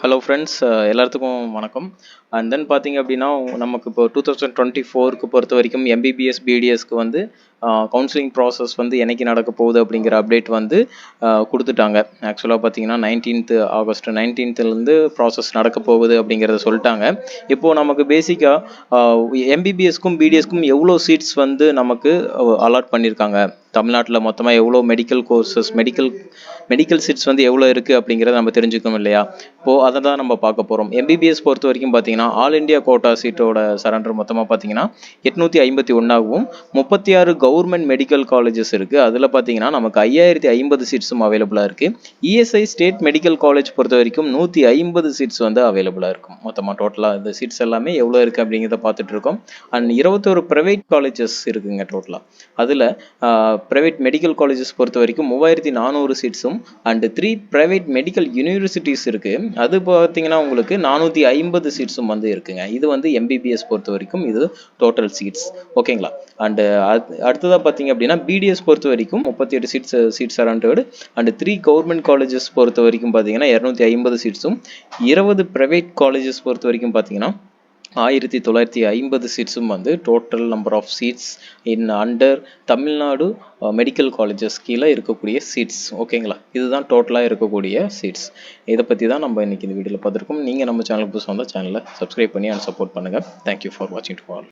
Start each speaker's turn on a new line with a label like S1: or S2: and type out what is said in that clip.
S1: Hello friends, எல்லாத்துக்கும் வணக்கம். And then பார்த்தீங்க அப்படின்னா நமக்கு இப்போ 2024க்கு பொறுத்த வரைக்கும் எம்பிபிஎஸ் பிடிஎஸ்க்கு வந்து கவுன்சிலிங் ப்ராசஸ் வந்து என்னைக்கு நடக்க போகுது அப்படிங்கிற அப்டேட் வந்து கொடுத்துட்டாங்க. ஆக்சுவலாக பார்த்தீங்கன்னா 19th ஆகஸ்ட் 19th ப்ராசஸ் நடக்க போகுது அப்படிங்கிறத சொல்லிட்டாங்க. இப்போது நமக்கு பேசிக்காக எம்பிபிஎஸ்க்கும் பிடிஎஸ்க்கும் எவ்வளோ சீட்ஸ் வந்து நமக்கு அலாட் பண்ணியிருக்காங்க, தமிழ்நாட்டில் மொத்தமாக எவ்வளோ மெடிக்கல் கோர்சஸ் மெடிக்கல் சீட்ஸ் வந்து எவ்வளோ இருக்குது அப்படிங்கிறத நம்ம தெரிஞ்சுக்கணும் இல்லையா? இப்போது அதை தான் நம்ம பார்க்க போகிறோம். எம்பிபிஎஸ் பொறுத்த வரைக்கும் பார்த்தீங்கன்னா ஆல் இண்டியா கோட்டா சீட்டோட சரண்டர் மொத்தமாக பார்த்தீங்கன்னா 851ஆகவும் 36 கவர்மெண்ட் மெடிக்கல் காலேஜஸ் இருக்குது. அதில் பார்த்தீங்கன்னா நமக்கு 5050 சீட்ஸும் அவைலபிளாக இருக்குது. இஎஸ்ஐ ஸ்டேட் மெடிக்கல் காலேஜ் பொறுத்த வரைக்கும் 150 சீட்ஸ் வந்து அவைலபிளாக இருக்கும். மொத்தமாக டோட்டலாக இந்த சீட்ஸ் எல்லாமே எவ்வளோ இருக்குது அப்படிங்கிறத பார்த்துட்டு இருக்கோம். அண்ட் 21 ப்ரைவேட் காலேஜஸ் இருக்குங்க டோட்டலாக. அதில் ப்ரைவேட் மெடிக்கல் காலேஜஸ் பொறுத்த வரைக்கும் 3400 சீட்ஸும் அண்ட் 3 ப்ரைவேட் மெடிக்கல் யூனிவர்சிட்டிஸ் இருக்குது. அது பார்த்தீங்கன்னா உங்களுக்கு 450 சீட்ஸும் வந்து இருக்குங்க. இது வந்து எம்பிபிஎஸ் பொறுத்த வரைக்கும் இது டோட்டல் சீட்ஸ். ஓகேங்களா? அண்டு அடுத்ததாக பார்த்தீங்க அப்படின்னா பிடிஎஸ் பொறுத்த வரைக்கும் 38 seats around and 3 government colleges பொறுத்த வரைக்கும் பார்த்தீங்கன்னா 250 சீட்ஸும் 20 ப்ரைவேட் காலேஜஸ் பொறுத்த வரைக்கும் பார்த்தீங்கன்னா 1950 சீட்ஸும் வந்து total number of seats in under Tamil Nadu medical colleges கீழே இருக்கக்கூடிய சீட்ஸ். ஓகேங்களா? இதுதான் டோட்டலாக இருக்கக்கூடிய சீட்ஸ். இதை பற்றி தான் நம்ம இன்றைக்கி இந்த வீடியோவில் பார்த்துருக்கோம். நீங்கள் நம்ம சேனலுக்கு புதுசாக வந்தால் சேனலை சப்ஸ்கிரைப் பண்ணி அண்ட் சப்போர்ட் பண்ணுங்கள். தேங்க்யூ ஃபார் வாட்சிங் டு ஆல்.